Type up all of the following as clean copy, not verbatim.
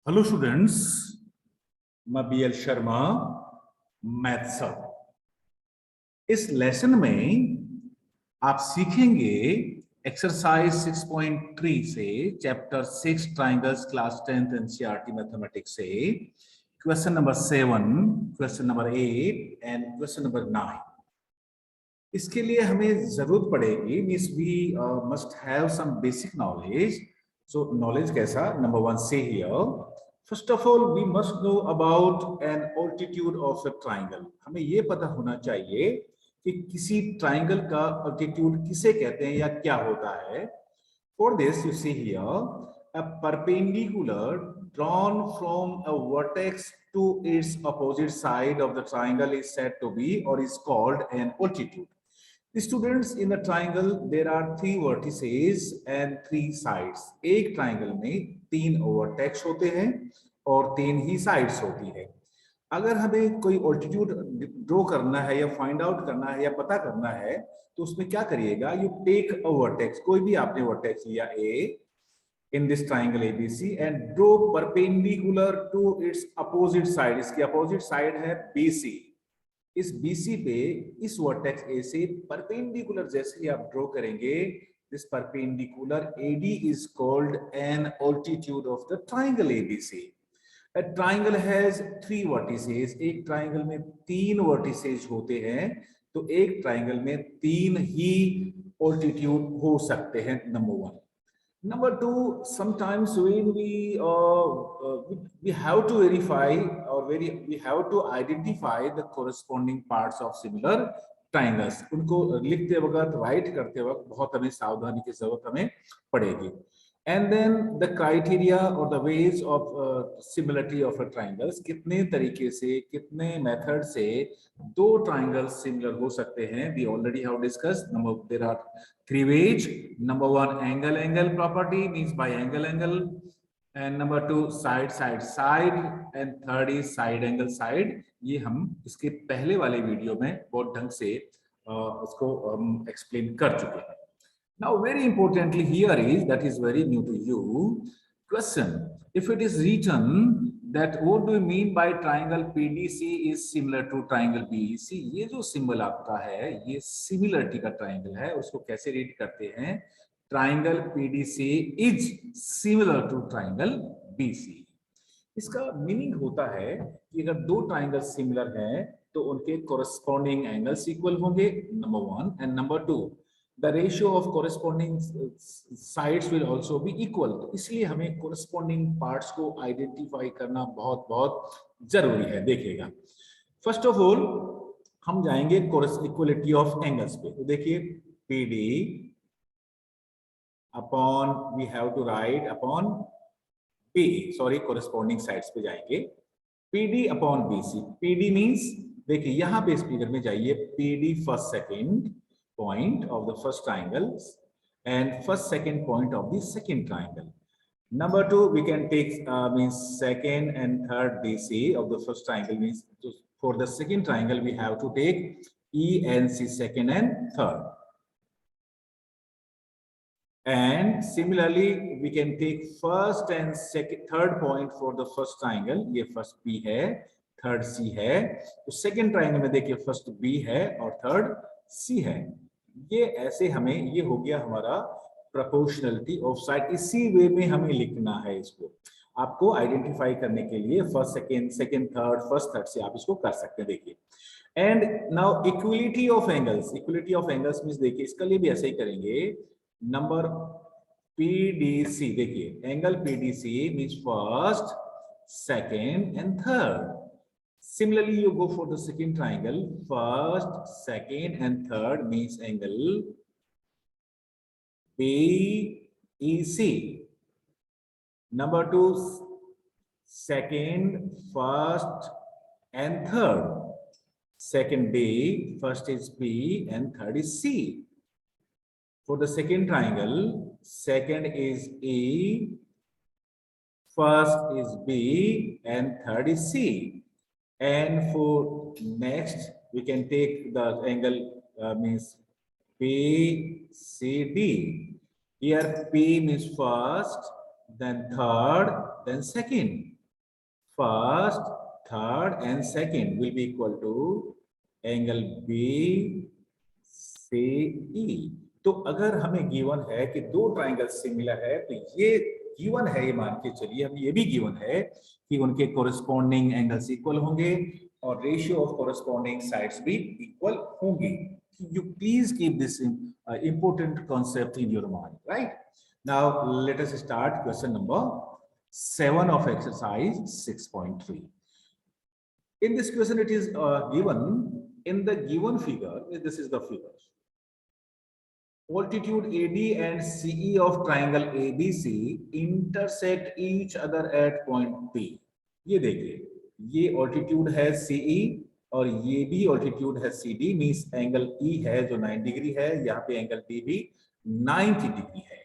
Hello students, मैं BL Sharma, math sir. इस lesson में आप सीखेंगे एक्सरसाइज 6.3 से chapter 6 triangles class 10th NCERT mathematics से question number 7, question number 8 and question number 9। इसके लिए हमें जरूरत पड़ेगी, means we must have some basic knowledge. So knowledge कैसा? नंबर 1 से here, first of all we must know about an altitude of a triangle. हमें ये पता होना चाहिए कि किसी ट्राइंगल का ऑल्टीट्यूड किसे कहते हैं या क्या होता है। For this you see here a perpendicular drawn from a vertex to its opposite side of the triangle is said to be or is called an altitude. The students, in the triangle there are 3 vertices and 3 sides. एक triangle में 3 vertex होते हैं और 3 ही sides होती है। अगर हमें कोई ऑल्टीट्यूड ड्रॉ करना है या फाइंड आउट करना है या पता करना है तो उसमें क्या करिएगा? यू टेक अ वर्टेक्स, कोई भी आपने वर्टेक्स लिया ए in this triangle ABC and draw perpendicular to its opposite side. इसकी opposite side है BC। इस BC पे इस वर्टेक्स A से परपेंडिकुलर जैसे ही आप ड्रॉ करेंगे, this perpendicular AD is called an altitude of the triangle ABC. A triangle has 3 vertices. एक ट्राइंगल में 3 vertices होते हैं, तो एक ट्राइंगल में 3 ही ऑल्टीट्यूड हो सकते हैं। Number 1। Number 2, sometimes when we have to verify or we have to identify the corresponding parts of similar triangles. उनको लिखते वक्त, राइट करते वक्त बहुत हमें सावधानी की जरूरत हमें पड़ेगी। And then the criteria or the ways of similarity of a triangles, कितने तरीके से, कितने मेथड से दो ट्राइंगल्स सिमिलर हो सकते हैं, we already have discussed. There are 3 ways. Number 1, angle property, means by angle, and number 2, side, and third is side angle side. ये हम इसके पहले वाले वीडियो में बहुत ढंग से उसको हम एक्सप्लेन कर चुके हैं। Now very importantly here is, that is very new to you, question: if it is written that what do you mean by triangle PDC is similar to triangle BEC, ये जो सिंबल आपका है ये similarity का triangle है, उसको कैसे read करते हैं? Triangle PDC is similar to triangle BC। इसका मीनिंग होता है कि अगर दो ट्राइंगल सिमिलर हैं तो उनके कोरस्पॉन्डिंग एंगल्स इक्वल होंगे, number 1, and number 2, the ratio of corresponding sides will also be equal। तो इसलिए हमें corresponding parts को आइडेंटिफाई करना बहुत बहुत जरूरी है। देखिएगा, फर्स्ट ऑफ ऑल हम जाएंगे इक्वलिटी ऑफ एंगल्स पे। तो देखिए PD upon, we have to write upon PE, sorry corresponding sides पे जाएंगे, PD upon BC। PD means, देखिए यहां पे इस फिगर में जाइए, PD first second point of the first triangle and first second point of the second triangle. Number 2, we can take means second and third BC of the first triangle, means for the second triangle we have to take E and C, second and third. And similarly we can take first and second third point for the first triangle। ये first B है, third C है, तो second triangle में देखिए first B है और third C है। ये ऐसे हमें, ये हो गया हमारा प्रोपोर्शनलिटी ऑफ साइड। इसी वे में हमें लिखना है इसको, आपको आइडेंटिफाई करने के लिए first second, second third, first third से आप इसको कर सकते हैं। देखिए, and now equality of angles. Equality of angles means, देखिए इसके लिए भी ऐसे ही करेंगे। नंबर PDC, देखिए angle PDC means first, second and third. Similarly, you go for the second triangle, first, second, and third means angle BEC. Number 2, second, first, and third. Second B, first is B, and third is C. For the second triangle, second is E, first is B, and third is C. And for next, we can take the angle means PCD. Here P means first, then third, then second. first, third and second will be equal to angle BCE. तो अगर हमें given है कि दो triangle similar है तो ये given है, ये मान के चलिए हम, ये भी गिवन है कि उनके कोरिस्पॉन्डिंग एंगल्स इक्वल होंगे और रेशियो ऑफ कोरिस्पॉन्डिंग साइड्स भी इक्वल होंगे. You please keep this important concept in your mind, right? Now let us start question number 7 of exercise 6.3. In this question, it is given in the given figure. This is the figure. Altitude AD and CE of triangle ABC intersect each other at point P. ये देखिए, ये altitude है CE और ये भी altitude है CD, means angle E है जो 9 डिग्री है, यहाँ पे एंगल D भी 90 डिग्री है.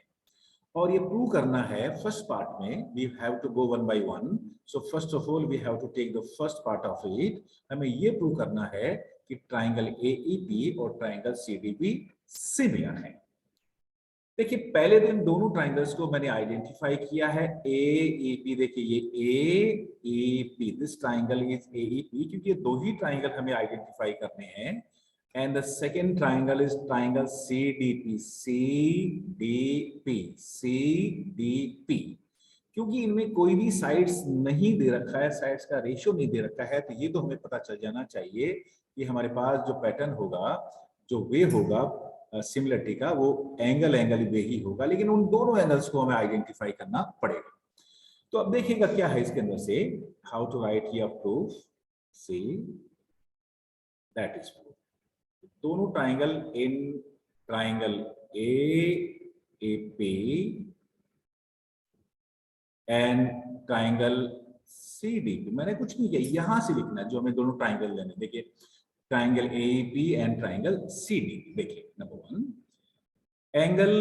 और ये प्रूव करना है फर्स्ट पार्ट में. We have to go one by one. So first of all we have to take the first part of it. हमें ये प्रूव करना है कि ट्राइंगल AEP और ट्राइंगल CDB सिमिलर है. देखिए, पहले तो इन दोनों ट्राइंगल्स को मैंने आइडेंटिफाई किया है. AEP, देखिए ये AEP, this triangle is AEP, क्योंकि ये दो ही ट्राइंगल हमें आइडेंटिफाई करने हैं. And the second triangle is triangle CDP. CDP. क्योंकि इनमें कोई भी साइड्स नहीं दे रखा है, साइड्स का रेशियो नहीं दे रखा है, तो ये तो हमें पता चल जाना चाहिए कि हमारे पास जो पैटर्न होगा, जो वे होगा सिमिलरिटी का, वो एंगल वे ही होगा. लेकिन उन दोनों एंगल्स को हमें आइडेंटिफाई करना पड़ेगा. तो अब देखिएगा क्या है इसके अंदर से. How to write here proof. See that is proof. दोनों triangle in triangle AAP and triangle CDP. मैंने कुछ नहीं किया, यहां से लिखना है जो हमें दोनों ट्राइंगल लेने. देखिए, triangle AEP and triangle CDP. देखिए, number 1, angle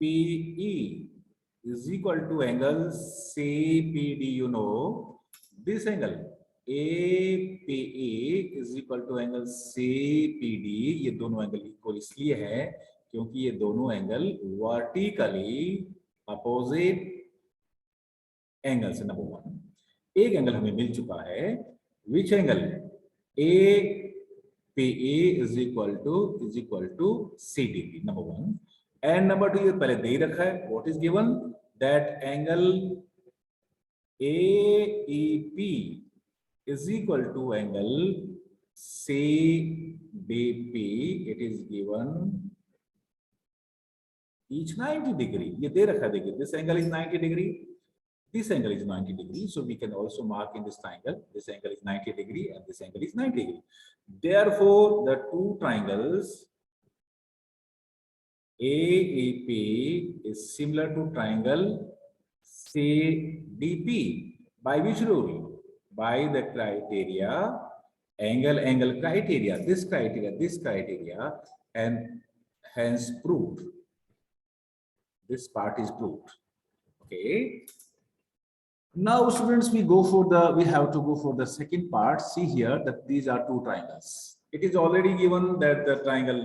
APE is equal to angle CPD. You know this angle APE is equal to angle CPD. ये दोनों एंगल इक्वल इसलिए है क्योंकि ये दोनों एंगल वर्टिकली अपोजिट एंगल से. नंबर 1, एक एंगल हमें मिल चुका है. Which angle? APE is equal to CDP. Number 1. And number 2, ये पहले दे ही रखा है. What is given? That angle AEP is equal to angle CDP. It is given each 90 degree. ये दे रखा है. देखिए, this angle is 90 degree. This angle is 90 degree. So we can also mark in this triangle. This angle is 90 degree and this angle is 90 degree. Therefore, the two triangles AEP is similar to triangle CDP. By which rule? By the criteria, angle criteria, this criteria, and hence proved. This part is proved. Okay. Now, students, we have to go for the second part. See here that these are two triangles. It is already given that the triangle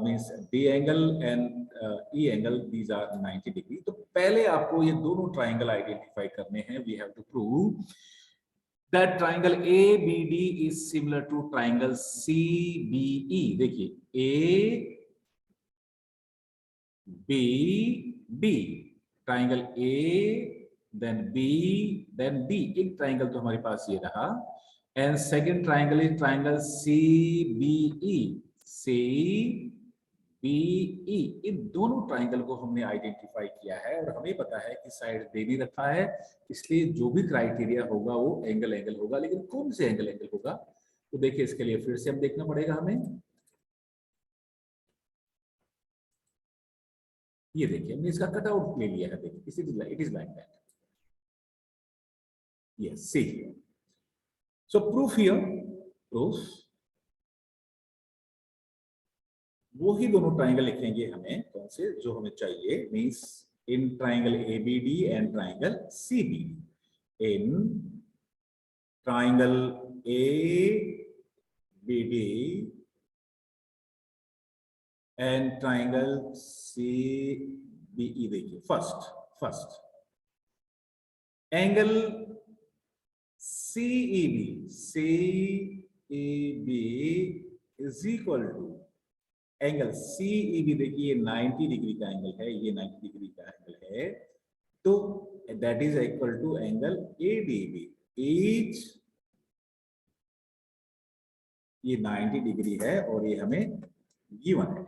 means B angle and E angle, these are 90 degree. तो पहले आपको ये दोनों triangle identify करने हैं. We have to prove that triangle ABD is similar to triangle CBE. देखिए, ABD, triangle A, then B, then D. एक triangle तो हमारे पास ये रहा. And second triangle is triangle CBE. CBE, इन दोनों ट्राइंगल को हमने आइडेंटिफाई किया है और हमें पता है कि साइड दे भी रखा है, इसलिए जो भी क्राइटेरिया होगा वो एंगल होगा. लेकिन कौन से एंगल होगा, तो देखिए इसके लिए फिर से हम देखना पड़ेगा हमें. ये देखिए, हमने इसका कटआउट ले लिया है. देखिए, it is like that. Yes, see here. So proof here, proof. वो ही दोनों ट्राइंगल लिखेंगे हमें, कौन से जो हमें चाहिए, means in triangle ABD and triangle CBD. In triangle ABD and triangle CBE. देखिए, first angle CEB is equal to angle CEB, देखिए 90 डिग्री का एंगल है, ये 90 डिग्री का एंगल है, तो that is equal to angle ADB। Each ये 90 degree है और ये हमें गिवन है,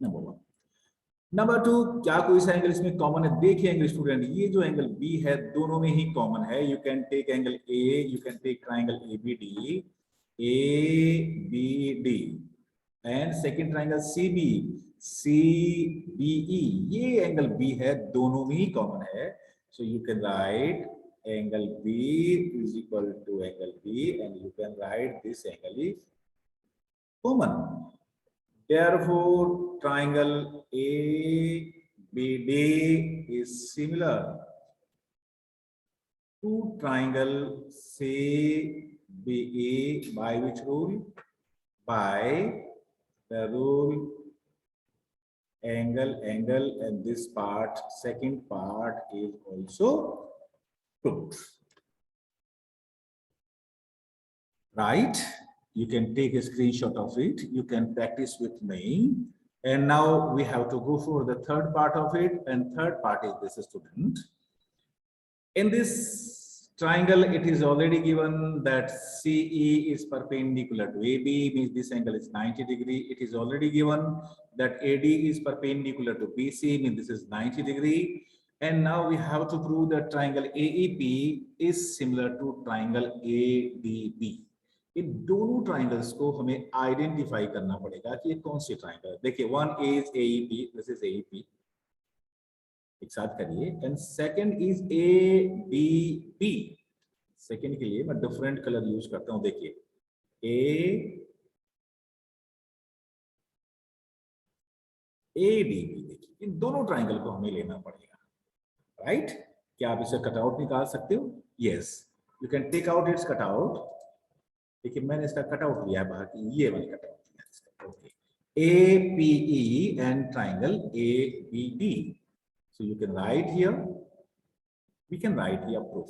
नंबर 1। नंबर 2, क्या कोई सा एंगल इसमें कॉमन है? देखिए एंगल स्टूडेंट, ये जो एंगल B है दोनों में ही कॉमन है। You can take angle A, you can take triangle ABD and second triangle CBE, ये एंगल B है, दोनों में ही कॉमन है। So you can write angle B is equal to angle B, and you can write this angle is common. Therefore, triangle ABD is similar to triangle CBE by which rule? By the rule angle, and this part, second part is also proved. Right? You can take a screenshot of it. You can practice with me. And now we have to go for the third part of it. And third part is this, student. In this triangle, it is already given that CE is perpendicular to AB, means this angle is 90 degree. It is already given that AD is perpendicular to BC, means this is 90 degree. And now we have to prove that triangle AEP is similar to triangle ADB. इन दोनों triangles को हमें identify करना पड़ेगा कि ये कौन C triangle है। देखिए, one is AEP, this is AEP, एक साथ करिए। And second is ADB। Second के लिए मैं डिफरेंट कलर यूज करता हूं। देखिए, ADB, देखिए इन दोनों ट्राइंगल को हमें लेना पड़ेगा, राइट? क्या आप इसे कटआउट निकाल सकते हो? Yes, you can take out its cutout. देखिए, मैंने इसका कटआउट लिया है बाहर की, ये वाली कटआउट लिया इसका। Okay, APE and triangle ABD। So you can write here, we can write here proof.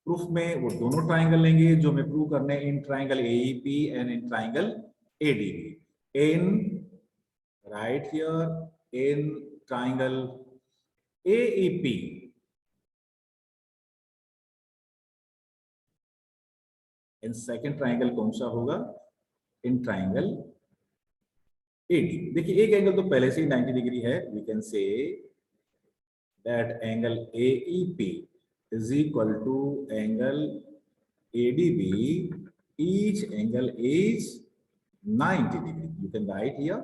Proof में वो दोनों ट्राइंगल लेंगे जो हमें प्रूव करने in triangle AEP and in triangle ADB। In right here, in triangle AEP, in second triangle कौन सा होगा? In triangle AD। देखिए, एक एंगल तो पहले से ही 90 डिग्री है। We can say that angle AEP is equal to angle ADB. Each angle is 90 degree. You can write here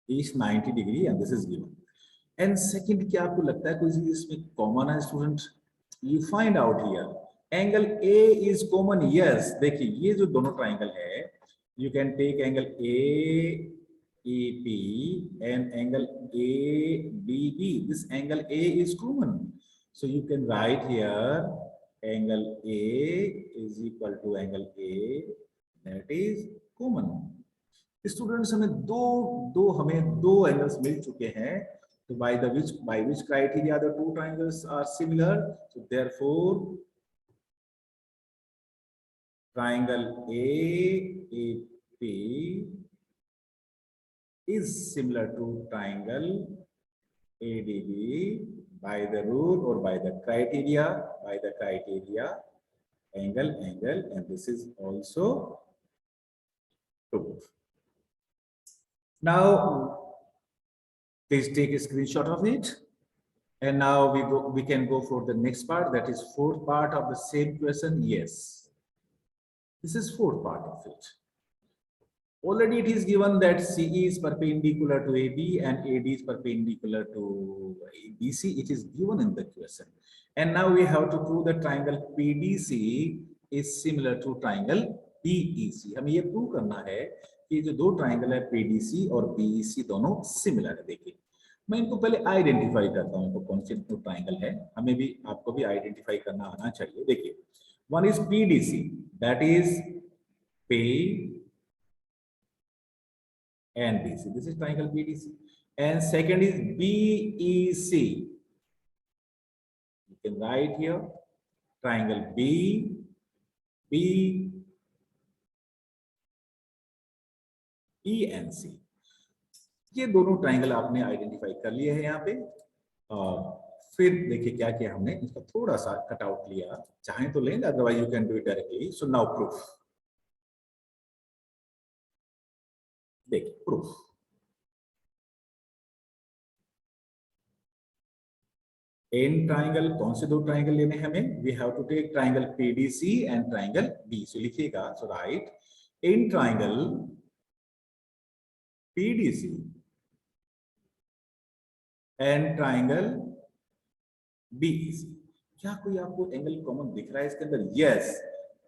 each 90 degree, and this is given. And second, क्या आपको लगता है कोई चीज इसमें कॉमन है student? You find out here. Angle A is common. Yes, देखिए ये जो दोनों ट्राइंगल है, you can take angle AEP and angle ADB. This angle A is common, so you can write here angle A is equal to angle A, that is common. Students, हमें दो angles मिल चुके हैं। तो by which criteria the two triangles are similar? So therefore triangle AEP is similar to triangle ADB by the rule or by the criteria angle, and this is also proved. Now please take a screenshot of it, and now we can go for the next part, that is fourth part of the same question. Yes, this is fourth part of it. Already it is given that CE is perpendicular to AB and AD is perpendicular to BC. It is given in the question. And now we have to prove that triangle PDC is similar to triangle BEC. हमें ये prove करना है कि जो दो triangle है PDC और BEC दोनों सिमिलर है। देखिए, मैं इनको पहले आइडेंटिफाई करता हूँ तो कौन से दो ट्राइंगल है, हमें भी आपको भी आइडेंटिफाई करना आना चाहिए। देखिए, one is PDC, that is P and BC. This is triangle BDC. And second is BEC. You can write here triangle B, B, E and C. ये दोनों ट्राइंगल आपने आइडेंटिफाई कर लिए हैं यहाँ पे। फिर देखिए क्या किया हमने, इसका थोड़ा सा कटआउट लिया, चाहे तो लें, otherwise you can do it directly. So now proof. देखिए प्रूफ, इन ट्राइंगल, कौन से दो ट्राइंगल लेने हैं हमें? We have to take triangle PDC and triangle B. So लिखिएगा, so write in triangle PDC and triangle BEC. क्या कोई आपको एंगल कॉमन दिख रहा है इसके अंदर? Yes,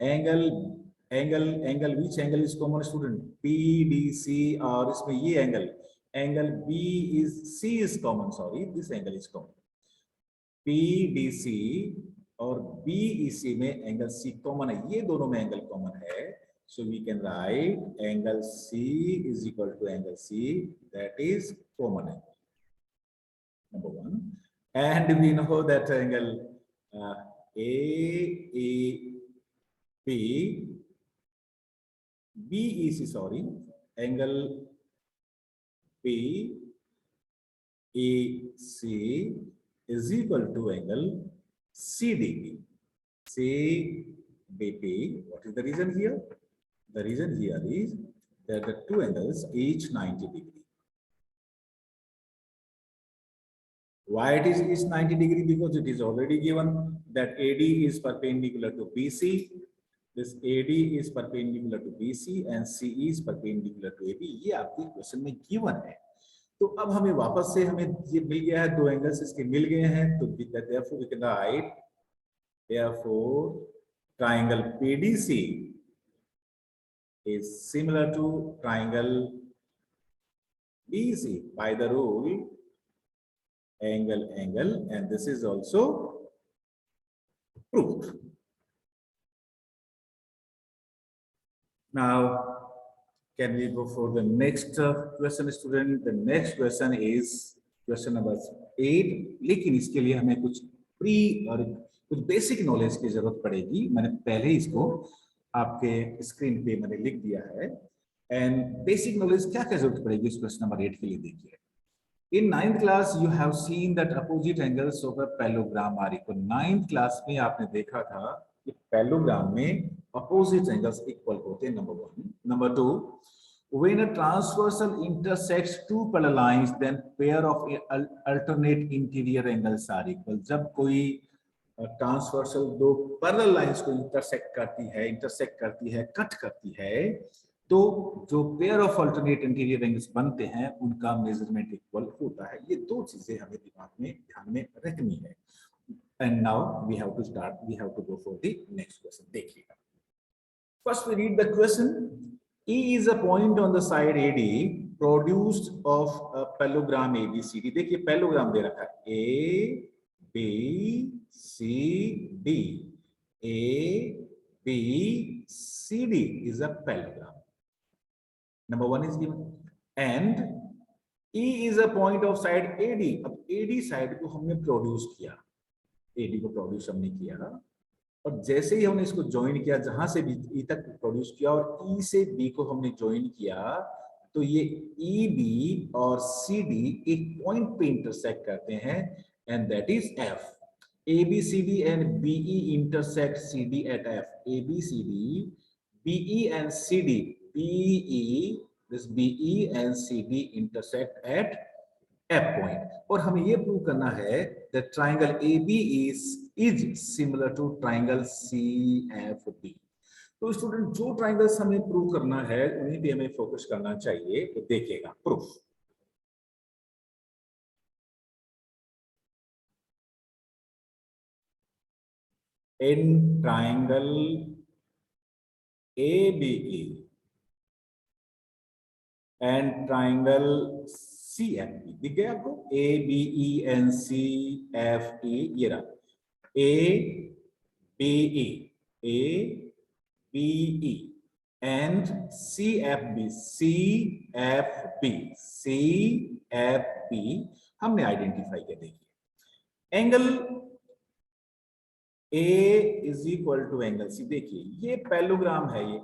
angle which angle is common student? PDC, और इसमें ये angle B is, C is common, sorry this angle is common. PDC और बीईसी में एंगल सी कॉमन है, ये दोनों में एंगल कॉमन है। So we can write angle C is equal to angle C, that is common है, number one. And we know that angle AEP, BEC, sorry, angle BEC is equal to angle CDP. CDP. What is the reason here? The reason here is that the two angles each 90 degree. Why it is 90 degree? Because it is already given that AD is perpendicular to BC. This AD is perpendicular to BC and CE is perpendicular to AB. ये आपके question में given है। तो अब हमें वापस से हमें ये मिल गया है, दो एंगल्स इसके मिल गए हैं, तो therefore we can write, therefore triangle PDC is similar to triangle BC by the rule angle, and this is also proved. Now can we go for the next question student? The next question is question number 8, लेकिन इसके लिए हमें कुछ pre और कुछ basic knowledge की जरूरत पड़ेगी। मैंने पहले ही इसको आपके स्क्रीन पे मैंने लिख दिया है। एंड बेसिक नॉलेज क्या क्या जरूरत पड़ेगी इस क्वेश्चन नंबर 8 के लिए? देखिए, in 9th class you have seen that opposite angles of a parallelogram are equal. 9th class में आपने देखा था कि पैलोग्राम में opposite angles equal होते हैं, number 1. Number 2, when a transversal intersects two parallel lines, then pair of alternate interior angles are equal. जब कोई ट्रांसवर्सल दो पैरेलल लाइंस को इंटरसेक्ट करती है, कट करती है, तो जो pair of alternate interior angles बनते हैं उनका मेजरमेंट इक्वल होता है। ये दो चीजें हमें दिमाग में ध्यान में रखनी है। And now we have to go for the next question. देखिएगा, first we read the question. E is a point on the side AD produced of a parallelogram ABCD. देखिए पैलोग्राम दे रखा है A B C D, A B C D is a parallelogram. Number 1 is given, and E is a point of side AD. अब AD side को हमने produce किया, AD को produce हमने किया, और जैसे ही हमने इसको ज्वाइन किया, जहां से भी E तक प्रोड्यूस किया और E से B को हमने ज्वाइन किया, तो ये EB और CD एक पॉइंट पे इंटरसेक्ट करते हैं, and that is F. ABCD and BE intersect CD at F. ABCD, BE and CD, this BE and CD intersect at F point. और हमें ये प्रूव करना है that triangle AB is similar to triangle CFB. तो student जो triangles हमें prove करना है उन्हीं पे हमें फोकस करना चाहिए। तो देखिएगा proof. In triangle ABE and triangle CFE, दिख गया आपको? ABE and CFE, ये रहा ABE, ABE and CFB, CFB हमने आइडेंटिफाई किया। देखिए angle A is equal to angle C। देखिए ये पैलोग्राम है, ये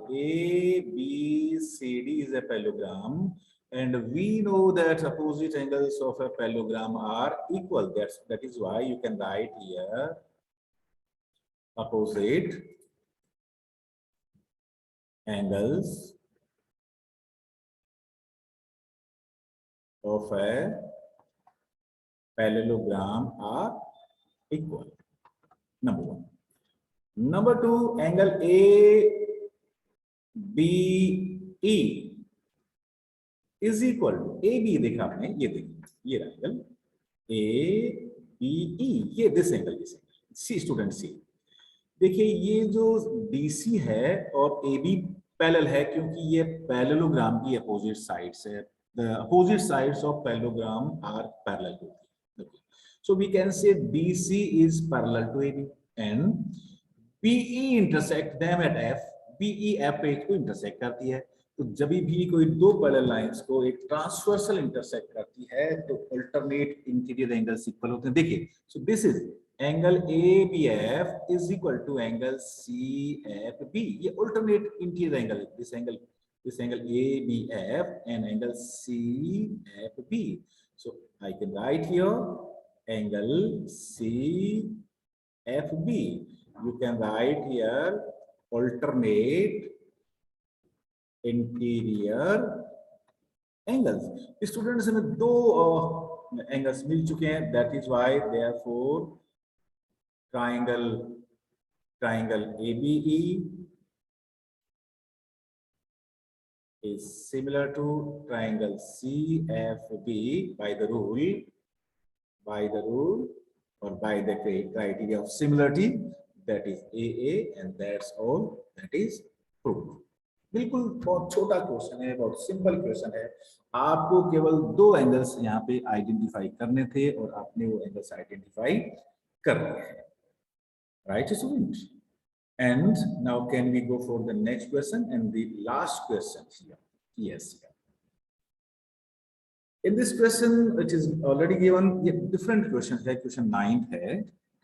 ABCD is a parallelogram and we know that opposite angles of a parallelogram are equal. That is why you can write here opposite angles of a parallelogram are equal. Number one. Number two, angle ABE is equal to AB। देखा आपने, ये देखिए ये angle ABE, ये this angle C student C. देखिए ये जो DC है और AB पैरेलल है, क्योंकि ये पैरेललोग्राम की अपोजिट साइड्स है। The opposite sides of parallelogram are parallel to it. Okay. So we can say BC is parallel to AB and BE intersect them at F। BE F पे को intersect करती है। तो जब भी कोई दो पैरेलल लाइंस को एक ट्रांसवर्सल इंटरसेक्ट करती है तो अल्टरनेट इंटीरियर एंगल्स इक्वल होते हैं। देखिए so this is angle ABF is equal to angle CFB। ये alternate interior angle, this angle ABF and angle CFB। So I can write here angle CFB। You can write here alternate interior angles. Students हमें दो angles मिल चुके हैं, that is why therefore triangle ABE is similar to triangle CFB by the rule or by the criteria of similarity, that is AA, and that's all, that is proved। बिल्कुल बहुत छोटा question है, बहुत simple question है। आपको केवल दो angles यहाँ पे आइडेंटिफाई करने थे और आपने वो एंगल्स आइडेंटिफाई कर लिए हैं, right student. And now can we go for the next question and the last question here. Yes, in this question it is already given, ये डिफरेंट क्वेश्चन है, क्वेश्चन 9 है।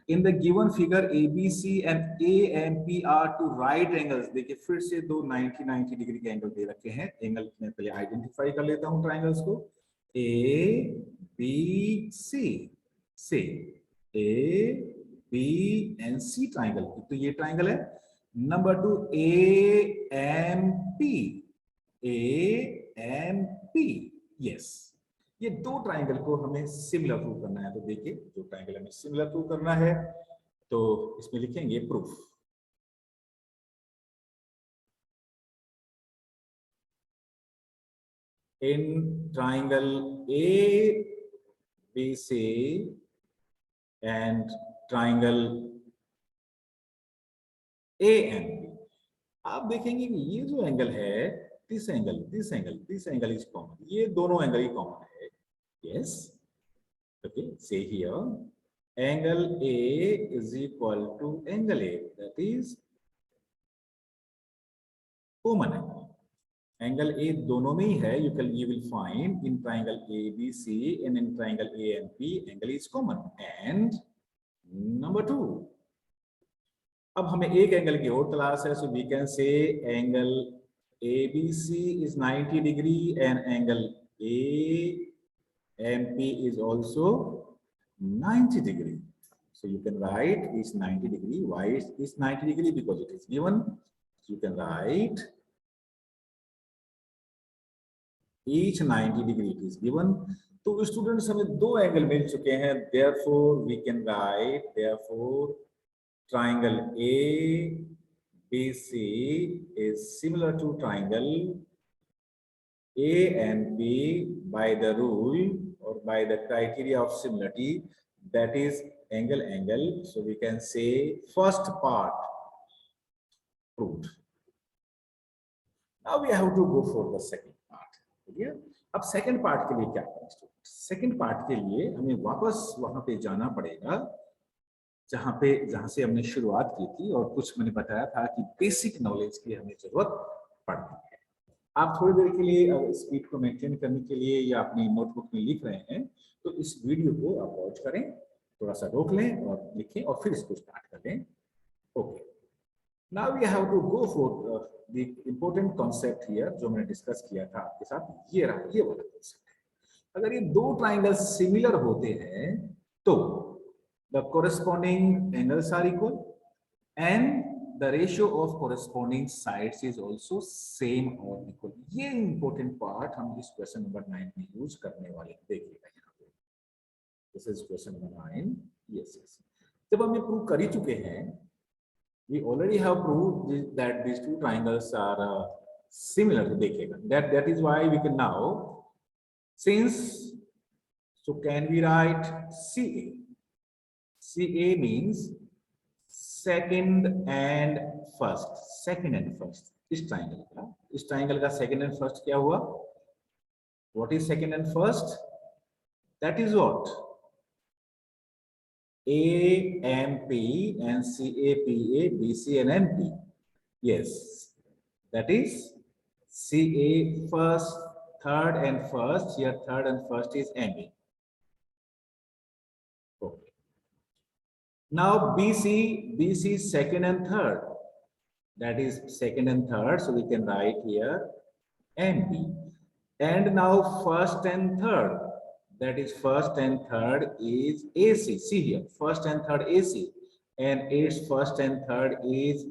In the given figure ABC and AMP are two right angles। देखिए फिर से दो 90 degree के angle दे रखे हैं। एंगल में पहले आइडेंटिफाई कर लेता हूं ट्राइंगल्स को। ABC से ABC ट्राइंगल, तो ये ट्राइंगल है। नंबर 2 AMP, यस, ये दो ट्राइंगल को हमें सिमिलर प्रूव करना है। तो देखिए जो ट्राइंगल हमें सिमिलर प्रूव करना है तो इसमें लिखेंगे proof. In triangle ABC and triangle AMP, आप देखेंगे कि ये जो एंगल है, दिस एंगल इज कॉमन, ये दोनों एंगल ही कॉमन है। Yes, okay, say here angle A is equal to angle A, that is common angle। Angle A दोनों में ही है। you will find in triangle ABC and in triangle AMP angle is common। and number 2, अब हमें एक angle की और तलाश है। so we can say angle ABC is 90 degree and angle AMP is also 90 degree। so you can write is 90 degree। why is 90 degree? because it is given। so you can write each 90 degree it is given। तो students हमें दो angle मिल चुके हैं, therefore we can write therefore triangle ABC is similar to triangle AMP by the rule or by the criteria of similarity, that is angle। so we can say first part proved। now we have to go for the second part। ठीक है, अब second part के लिए क्या करें? Second part के लिए हमें वापस वहां पे जाना पड़ेगा जहां से हमने शुरुआत की थी और कुछ मैंने बताया था कि बेसिक नॉलेज की हमें जरूरत पढ़ते हैं। आप थोड़ी देर के लिए स्पीड को मेंटेन करने के लिए या अपनी नोटबुक में लिख रहे हैं तो इस वीडियो को आप वॉच करें, थोड़ा सा रोक लें और लिखें और फिर इसको स्टार्ट कर लें। Okay, now we have to go for the important concept here, जो मैंने डिस्कस किया था आपके साथ, ये रहा, ये वाला कॉन्सेप्ट है। अगर ये दो ट्राइंगल सिमिलर होते हैं तो the corresponding angles are equal and the ratio of corresponding sides is also same or equal। ये important part हम इस क्वेश्चन नंबर 9 में यूज करने वाले, देखिएगा यहाँ पे, this is question number 9। Yes yes, जब हम ये प्रूव कर ही चुके हैं, we already have proved that these two triangles are similar, तो देखिएगा, that is why we can now, since, so can we write CA? CA means second and first, second and first, इस triangle का second and first क्या हुआ? What is second and first? That is what AMP and CAPA, BC and MP। yes, that is CA first, third and first, here third and first is MP। okay, now BC second and third, that is second and third, so we can write here MP। and now first and third, that is first and third is AC। see here, first and third AC, and its first and third is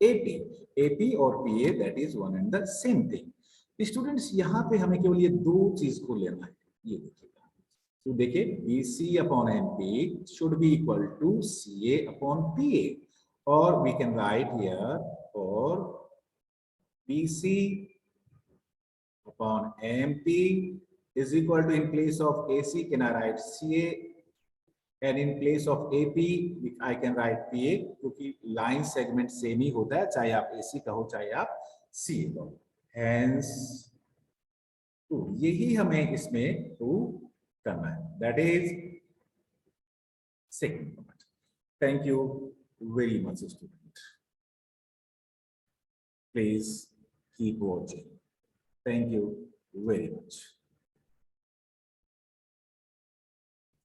AP और PA, that is one and the same thing। Students यहाँ पे हमें केवल ये दो चीज को लेना है, ये देखिएगा, तो देखिए BC upon MP should be equal to CA upon PA, or we can write here, or BC upon MP is equal to, in place of AC can I write CA, and in place of AP I can write PA, क्योंकि line segment same ही होता है, चाहे आप AC कहो चाहे आप CA कहो। Hence, तो यही हमें इसमें प्रूव करना है, that is second part. Thank you very much student, please keep watching, thank you very much.